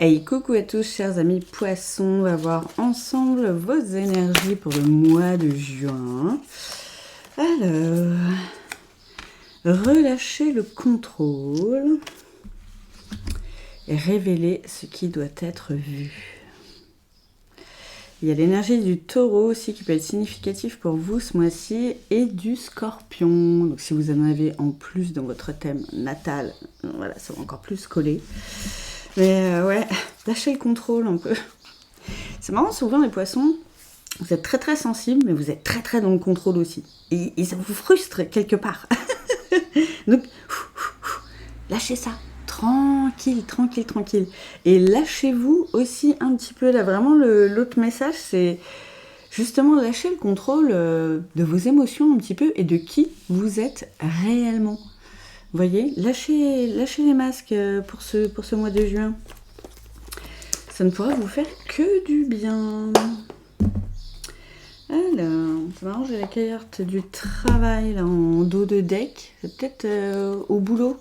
Hey, coucou à tous, chers amis poissons. On va voir ensemble vos énergies pour le mois de juin. Alors, relâchez le contrôle et révélez ce qui doit être vu. Il y a l'énergie du taureau aussi qui peut être significative pour vous ce mois-ci et du scorpion. Donc si vous en avez en plus dans votre thème natal, voilà, ça va encore plus coller. Mais ouais, lâchez le contrôle un peu. C'est marrant, souvent les poissons, vous êtes très très sensibles, mais vous êtes très très dans le contrôle aussi. Et ça vous frustre quelque part. Donc, lâchez ça. Tranquille, tranquille, tranquille. Et lâchez-vous aussi un petit peu. Là, vraiment, l'autre message, c'est justement lâcher le contrôle de vos émotions un petit peu et de qui vous êtes réellement. Vous voyez, lâchez les masques pour ce mois de juin. Ça ne pourra vous faire que du bien. Alors, c'est marrant, j'ai la carte du travail là, en dos de deck. C'est peut-être au boulot.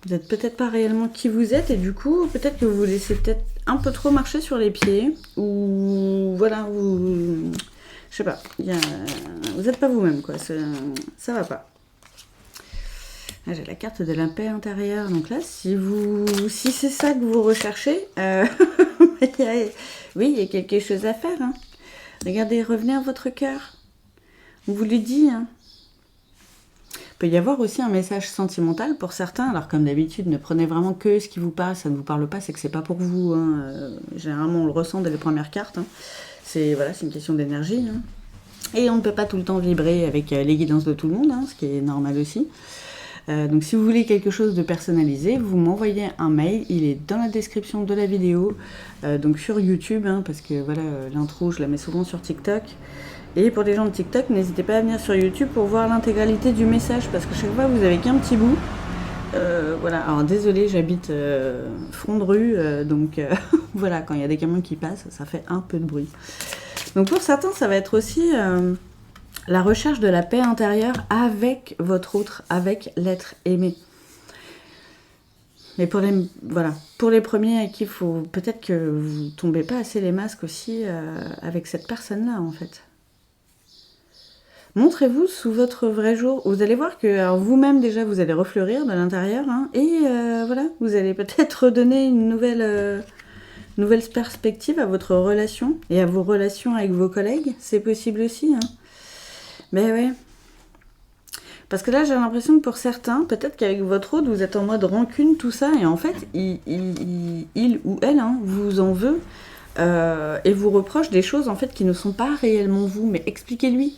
Vous n'êtes peut-être pas réellement qui vous êtes et du coup, peut-être que vous vous laissez peut-être un peu trop marcher sur les pieds. Ou voilà, vous... Je sais pas, vous n'êtes pas vous-même quoi, ça va pas. Là, j'ai la carte de la paix intérieure. Donc là, si c'est ça que vous recherchez, oui, il y a quelque chose à faire. Hein. Regardez, revenez à votre cœur. On vous le dit. Hein. Il peut y avoir aussi un message sentimental pour certains. Alors, comme d'habitude, ne prenez vraiment que ce qui vous parle. Ça ne vous parle pas, c'est que c'est pas pour vous. Hein. Généralement, on le ressent dès les premières cartes. Hein. C'est une question d'énergie. Hein. Et on ne peut pas tout le temps vibrer avec les guidances de tout le monde, hein, ce qui est normal aussi. Donc si vous voulez quelque chose de personnalisé, vous m'envoyez un mail, il est dans la description de la vidéo, donc sur YouTube, hein, parce que voilà, l'intro je la mets souvent sur TikTok. Et pour les gens de TikTok, n'hésitez pas à venir sur YouTube pour voir l'intégralité du message, parce que chaque fois vous avez qu'un petit bout. Voilà, alors désolé, j'habite front de rue, donc voilà, quand il y a des camions qui passent, ça fait un peu de bruit. Donc pour certains, ça va être aussi... la recherche de la paix intérieure avec votre autre, avec l'être aimé. Mais pour les premiers à qui il faut... Peut-être que vous tombez pas assez les masques aussi avec cette personne-là, en fait. Montrez-vous sous votre vrai jour. Vous allez voir que vous-même, déjà, vous allez refleurir de l'intérieur. Hein, et voilà, vous allez peut-être redonner une nouvelle perspective à votre relation et à vos relations avec vos collègues. C'est possible aussi, hein. Mais ouais. Parce que là, j'ai l'impression que pour certains, peut-être qu'avec votre autre, vous êtes en mode rancune, tout ça, et en fait, il ou elle hein, vous en veut et vous reproche des choses en fait qui ne sont pas réellement vous. Mais expliquez-lui.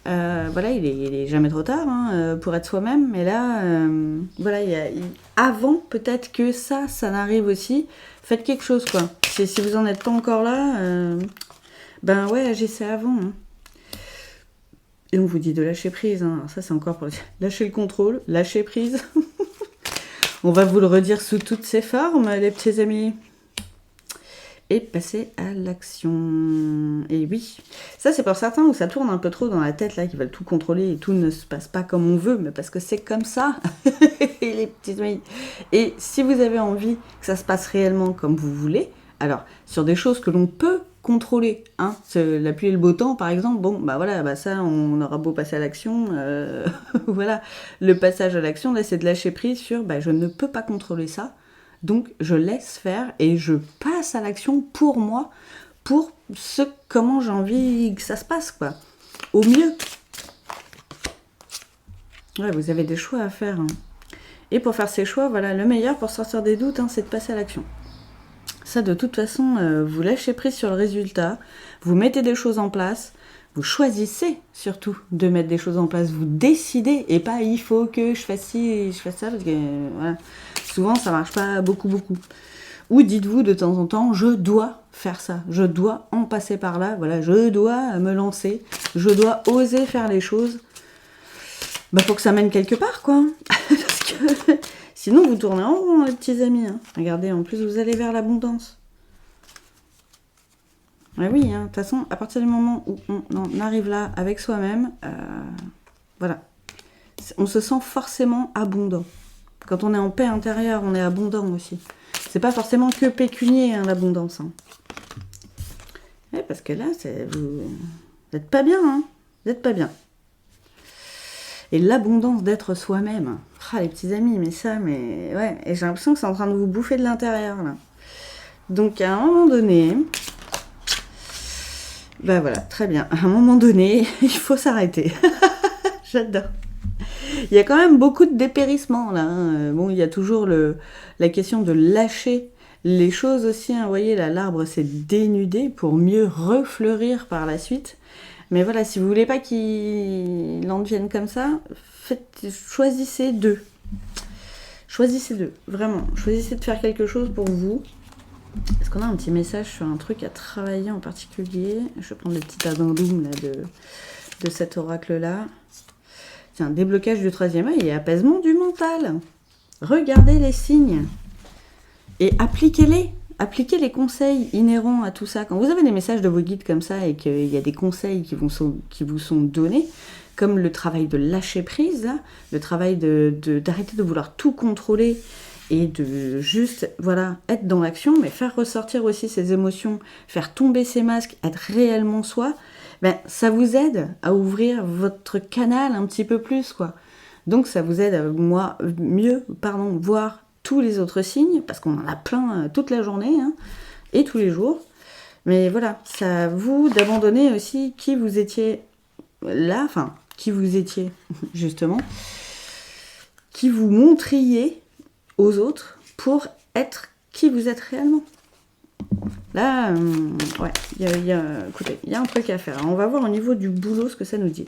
Voilà, il est jamais trop tard hein, pour être soi-même. Mais là, voilà, avant peut-être que ça n'arrive aussi. Faites quelque chose quoi. Si vous n'en êtes pas encore là, ben ouais, agissez avant. Hein. Et on vous dit de lâcher prise. Hein. Alors ça, c'est encore pour lâcher le contrôle, lâcher prise. On va vous le redire sous toutes ses formes, les petits amis. Et passer à l'action. Et oui, ça, c'est pour certains où ça tourne un peu trop dans la tête, là, qui veulent tout contrôler et tout ne se passe pas comme on veut, mais parce que c'est comme ça, les petits amis. Et si vous avez envie que ça se passe réellement comme vous voulez, alors, sur des choses que l'on peut contrôler, hein, la pluie et le beau temps par exemple, bon bah voilà, bah ça on aura beau passer à l'action, voilà, le passage à l'action là c'est de lâcher prise sur bah je ne peux pas contrôler ça, donc je laisse faire et je passe à l'action pour moi, pour comment j'ai envie que ça se passe quoi, au mieux. Ouais, vous avez des choix à faire, hein. Et pour faire ces choix, voilà, le meilleur pour sortir des doutes, hein, c'est de passer à l'action. Ça, de toute façon, vous lâchez prise sur le résultat, vous mettez des choses en place, vous choisissez surtout de mettre des choses en place, vous décidez, et pas il faut que je fasse ci et je fasse ça, parce que voilà, souvent ça marche pas beaucoup. Ou dites-vous de temps en temps, je dois faire ça, je dois en passer par là, voilà, je dois me lancer, je dois oser faire les choses, bah pour que ça mène quelque part, quoi. Parce que... Sinon, vous tournez en rond, les petits amis. Hein. Regardez, en plus, vous allez vers l'abondance. Ouais, oui, hein, de toute façon, à partir du moment où on arrive là avec soi-même, voilà, on se sent forcément abondant. Quand on est en paix intérieure, on est abondant aussi. C'est pas forcément que pécunier, hein, l'abondance. Hein. Ouais, parce que là, vous n'êtes pas bien, hein. Vous n'êtes pas bien. Et l'abondance d'être soi-même. Ah, les petits amis, mais ça, mais... Ouais, et j'ai l'impression que c'est en train de vous bouffer de l'intérieur, là. Donc, à un moment donné... Ben voilà, très bien. À un moment donné, il faut s'arrêter. J'adore. Il y a quand même beaucoup de dépérissement, là. Hein. Bon, il y a toujours la question de lâcher les choses aussi. Hein. Vous voyez, là, l'arbre s'est dénudé pour mieux refleurir par la suite. Mais voilà, si vous voulez pas qu'il en devienne comme ça, choisissez deux. Choisissez deux, vraiment. Choisissez de faire quelque chose pour vous. Est-ce qu'on a un petit message sur un truc à travailler en particulier? Je vais prendre le petit addendum là, de cet oracle-là. Tiens, déblocage du troisième œil et apaisement du mental. Regardez les signes et appliquez-les. Appliquez les conseils inhérents à tout ça. Quand vous avez des messages de vos guides comme ça et qu'il y a des conseils qui vous sont donnés, comme le travail de lâcher prise, là, le travail d'arrêter de vouloir tout contrôler et de juste voilà, être dans l'action, mais faire ressortir aussi ses émotions, faire tomber ses masques, être réellement soi, ben, ça vous aide à ouvrir votre canal un petit peu plus, quoi. Donc ça vous aide à voir tous les autres signes, parce qu'on en a plein toute la journée, hein, et tous les jours. Mais voilà, ça à vous d'abandonner aussi qui vous étiez là, enfin, qui vous étiez, justement, qui vous montriez aux autres pour être qui vous êtes réellement. Là, ouais, écoutez, il y a un truc à faire. Alors, on va voir au niveau du boulot ce que ça nous dit.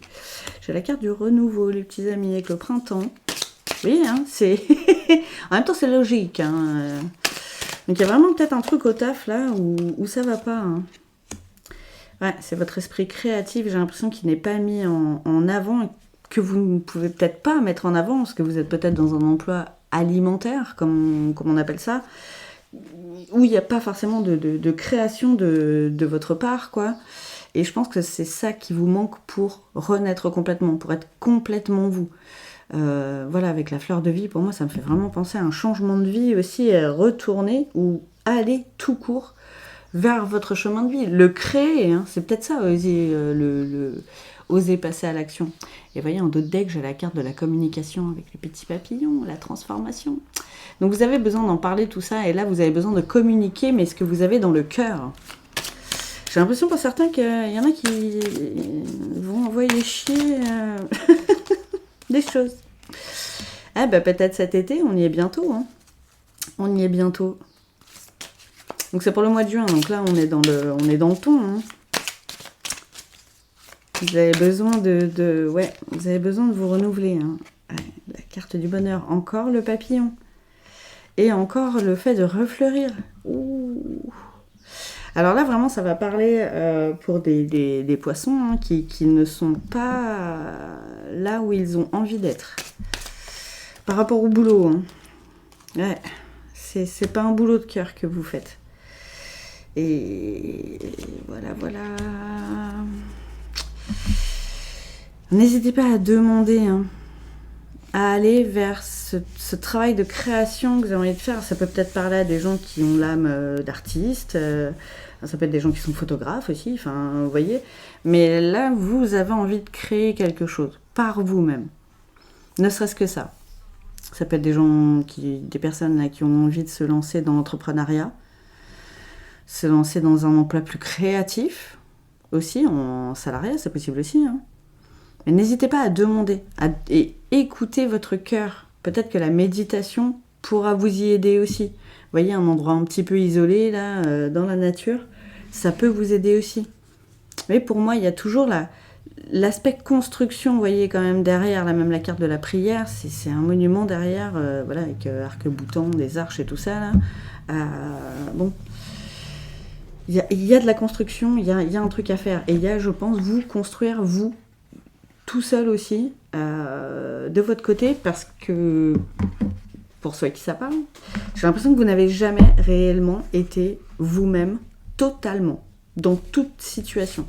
J'ai la carte du renouveau, les petits amis, avec le printemps. Oui, hein, c'est... en même temps, c'est logique. Hein. Donc, il y a vraiment peut-être un truc au taf, là, où ça va pas. Hein. Ouais, c'est votre esprit créatif, j'ai l'impression qu'il n'est pas mis en avant, et que vous ne pouvez peut-être pas mettre en avant, parce que vous êtes peut-être dans un emploi alimentaire, comme on appelle ça, où il n'y a pas forcément de création de votre part, quoi. Et je pense que c'est ça qui vous manque pour renaître complètement, pour être complètement vous. Voilà, avec la fleur de vie, pour moi, ça me fait vraiment penser à un changement de vie aussi, retourner ou aller tout court vers votre chemin de vie. Le créer, hein, c'est peut-être ça, oser passer à l'action. Et vous voyez, en d'autres decks, j'ai la carte de la communication avec les petits papillons, la transformation. Donc vous avez besoin d'en parler, tout ça, et là, vous avez besoin de communiquer, mais ce que vous avez dans le cœur. J'ai l'impression pour certains qu'il y en a qui vont envoyer chier des choses. Ah bah peut-être cet été, on y est bientôt. Hein. On y est bientôt. Donc c'est pour le mois de juin, donc là on est dans le ton. Hein. Vous avez besoin vous avez besoin de vous renouveler. Hein. La carte du bonheur, encore le papillon. Et encore le fait de refleurir. Ouh. Alors là, vraiment, ça va parler pour des poissons hein, qui ne sont pas là où ils ont envie d'être. Par rapport au boulot. Hein. Ouais, c'est pas un boulot de cœur que vous faites. Et voilà. N'hésitez pas à demander, hein, à aller vers ce travail de création que vous avez envie de faire. Ça peut peut-être parler à des gens qui ont l'âme d'artiste, ça peut être des gens qui sont photographes aussi, enfin, vous voyez. Mais là, vous avez envie de créer quelque chose par vous-même. Ne serait-ce que ça. Ça peut être des personnes là, qui ont envie de se lancer dans l'entrepreneuriat, se lancer dans un emploi plus créatif, aussi, en salariat, c'est possible aussi. Hein. Mais n'hésitez pas à demander, et écouter votre cœur. Peut-être que la méditation pourra vous y aider aussi. Vous voyez, un endroit un petit peu isolé, là, dans la nature, ça peut vous aider aussi. Mais pour moi, il y a toujours l'aspect construction, vous voyez, quand même, derrière. Là, même la carte de la prière, c'est un monument derrière, voilà, avec arc-boutant, des arches et tout ça, là. Bon... Il y a de la construction, il y a un truc à faire. Et il y a, je pense, vous construire, vous, tout seul aussi, de votre côté, parce que, pour ceux à qui ça parle, j'ai l'impression que vous n'avez jamais réellement été vous-même, totalement, dans toute situation.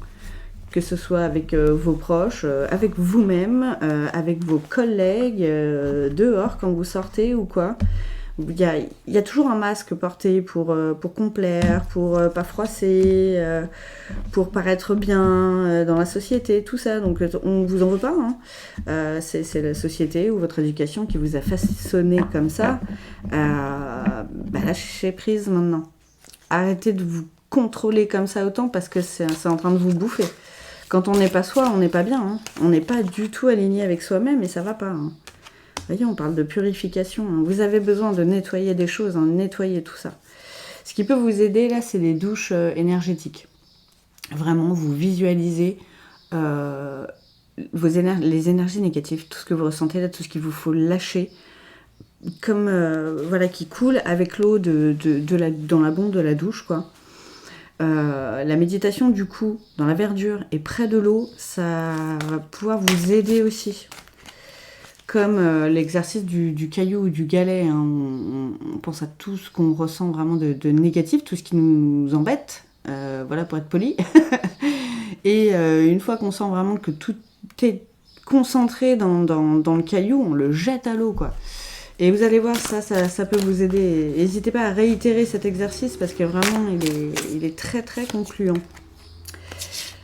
que ce soit avec vos proches, avec vous-même, avec vos collègues, dehors quand vous sortez ou quoi. Il y a toujours un masque porté pour complaire, pour pas froisser, pour paraître bien dans la société, tout ça. Donc on vous en veut pas. Hein. C'est la société ou votre éducation qui vous a façonné comme ça. Lâchez prise maintenant. Arrêtez de vous contrôler comme ça autant parce que c'est en train de vous bouffer. Quand on n'est pas soi, on n'est pas bien. Hein. On n'est pas du tout aligné avec soi-même et ça va pas. Hein. Vous voyez, on parle de purification. Hein. Vous avez besoin de nettoyer des choses, hein, nettoyer tout ça. Ce qui peut vous aider, là, c'est les douches énergétiques. Vraiment, vous visualisez les énergies négatives, tout ce que vous ressentez là, tout ce qu'il vous faut lâcher, comme qui coule avec l'eau dans la bombe de la douche, quoi. La méditation, du coup, dans la verdure et près de l'eau, ça va pouvoir vous aider aussi. Comme l'exercice du caillou ou du galet, hein, on pense à tout ce qu'on ressent vraiment de négatif, tout ce qui nous embête, pour être poli. Et une fois qu'on sent vraiment que tout est concentré dans le caillou, on le jette à l'eau, quoi. Et vous allez voir, ça peut vous aider. N'hésitez pas à réitérer cet exercice parce que vraiment, il est très très concluant.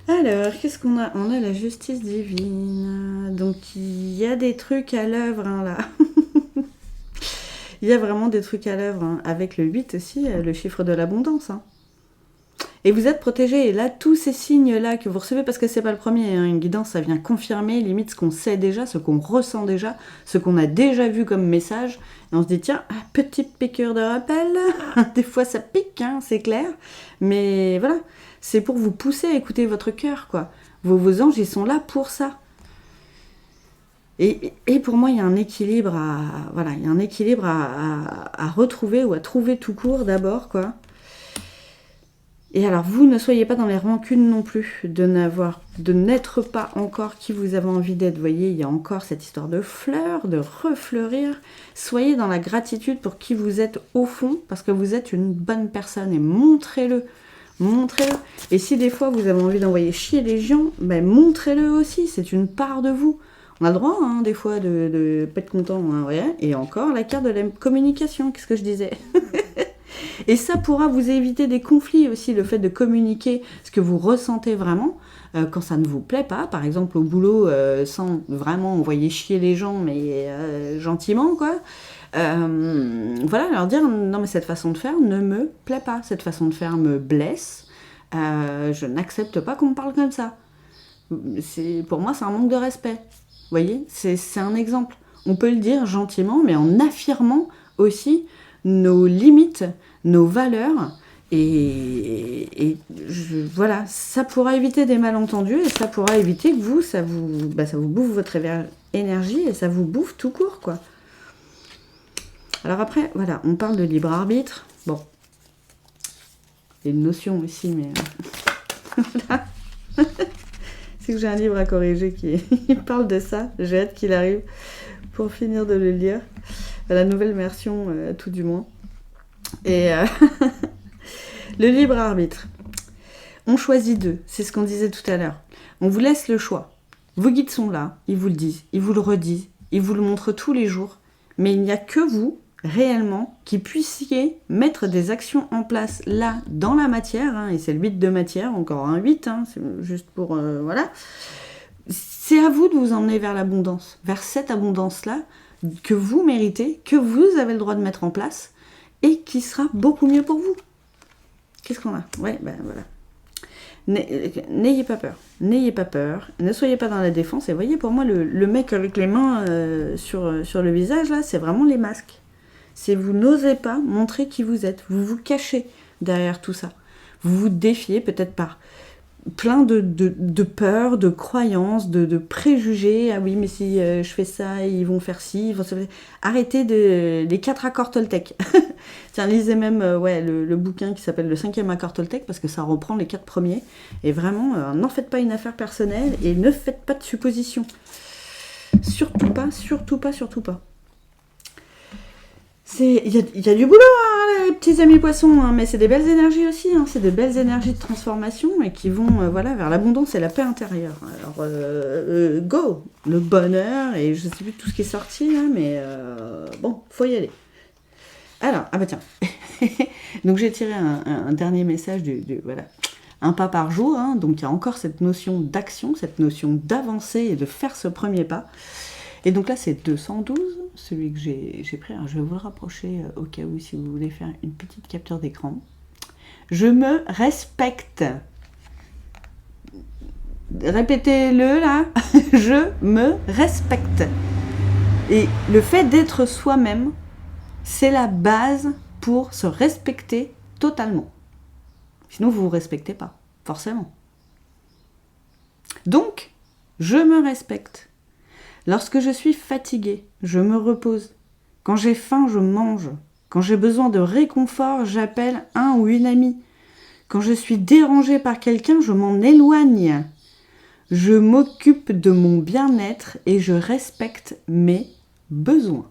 Alors, qu'est-ce qu'on a? On a la justice divine. Donc, il y a des trucs à l'œuvre, hein, là. Il y a vraiment des trucs à l'œuvre, hein, avec le 8 aussi, le chiffre de l'abondance. Hein. Et vous êtes protégé. Et là, tous ces signes-là que vous recevez, parce que c'est pas le premier, hein, une guidance, ça vient confirmer limite ce qu'on sait déjà, ce qu'on ressent déjà, ce qu'on a déjà vu comme message. Et on se dit, tiens, petite piqûre de rappel. Des fois, ça pique, hein, c'est clair. Mais voilà. C'est pour vous pousser à écouter votre cœur, quoi. Vos anges, ils sont là pour ça. Et pour moi, il y a un équilibre à retrouver ou à trouver tout court d'abord, quoi. Et alors, vous ne soyez pas dans les rancunes non plus de n'être pas encore qui vous avez envie d'être. Vous voyez, il y a encore cette histoire de fleurs, de refleurir. Soyez dans la gratitude pour qui vous êtes au fond, parce que vous êtes une bonne personne et montrez-le. Montrez-le. Et si des fois vous avez envie d'envoyer chier les gens, montrez-le aussi, c'est une part de vous. On a le droit, hein, des fois, de pas être content. Hein, ouais. Et encore, la carte de la communication, qu'est-ce que je disais? Et ça pourra vous éviter des conflits aussi, le fait de communiquer ce que vous ressentez vraiment, quand ça ne vous plaît pas, par exemple au boulot, sans vraiment envoyer chier les gens, mais gentiment, quoi. Leur dire non mais cette façon de faire ne me plaît pas, cette façon de faire me blesse, je n'accepte pas qu'on me parle comme ça. Pour moi c'est un manque de respect. Vous voyez, c'est un exemple. On peut le dire gentiment, mais en affirmant aussi nos limites, nos valeurs, voilà, ça pourra éviter des malentendus et ça pourra éviter que ça vous bouffe votre énergie et ça vous bouffe tout court, quoi. Alors après, voilà, on parle de libre arbitre. Bon, il y a une notion aussi, mais voilà. C'est que j'ai un livre à corriger qui parle de ça. J'ai hâte qu'il arrive pour finir de le lire. La nouvelle version, tout du moins. Et le libre arbitre. On choisit d'eux, c'est ce qu'on disait tout à l'heure. On vous laisse le choix. Vos guides sont là, ils vous le disent, ils vous le redisent, ils vous le montrent tous les jours. Mais il n'y a que vous, réellement, qui puissiez mettre des actions en place là, dans la matière, hein, et c'est le 8 de matière, encore un 8, hein, c'est juste pour... voilà. C'est à vous de vous emmener vers l'abondance, vers cette abondance-là que vous méritez, que vous avez le droit de mettre en place, et qui sera beaucoup mieux pour vous. Qu'est-ce qu'on a? Ouais, voilà. N'ayez pas peur, ne soyez pas dans la défense, et voyez, pour moi, le mec avec les mains sur le visage, là, c'est vraiment les masques. C'est vous n'osez pas montrer qui vous êtes, vous vous cachez derrière tout ça. Vous vous défiez peut-être par plein de peurs, de croyances, de préjugés. Ah oui, mais si je fais ça, ils vont faire ci, ils vont se... Arrêtez les 4 accords Toltec. Tiens, lisez même le bouquin qui s'appelle le 5e accord Toltec, parce que ça reprend les 4 premiers. Et vraiment, n'en faites pas une affaire personnelle et ne faites pas de suppositions. Surtout pas, surtout pas, surtout pas. Il y a du boulot, hein, les petits amis poissons, hein, mais c'est des belles énergies aussi, hein, c'est des belles énergies de transformation et qui vont voilà, vers l'abondance et la paix intérieure. Alors, go, le bonheur, et je sais plus tout ce qui est sorti, là, mais bon, faut y aller. Alors, ah bah tiens, donc j'ai tiré un dernier message voilà, un pas par jour, hein, donc il y a encore cette notion d'action, cette notion d'avancer et de faire ce premier pas. Et donc là, c'est 212, celui que j'ai pris. Alors, je vais vous le rapprocher au cas où, si vous voulez faire une petite capture d'écran. Je me respecte. Répétez-le là. Je me respecte. Et le fait d'être soi-même, c'est la base pour se respecter totalement. Sinon, vous ne vous respectez pas, forcément. Donc, je me respecte. Lorsque je suis fatiguée, je me repose. Quand j'ai faim, je mange. Quand j'ai besoin de réconfort, j'appelle un ou une amie. Quand je suis dérangée par quelqu'un, je m'en éloigne. Je m'occupe de mon bien-être et je respecte mes besoins.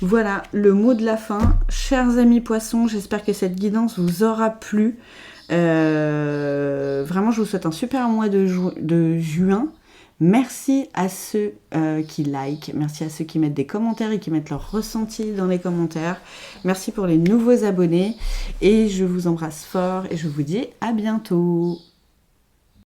Voilà le mot de la fin. Chers amis poissons, j'espère que cette guidance vous aura plu. Vraiment, je vous souhaite un super mois de juin. Merci à ceux qui like, merci à ceux qui mettent des commentaires et qui mettent leur ressenti dans les commentaires. Merci pour les nouveaux abonnés et je vous embrasse fort et je vous dis à bientôt.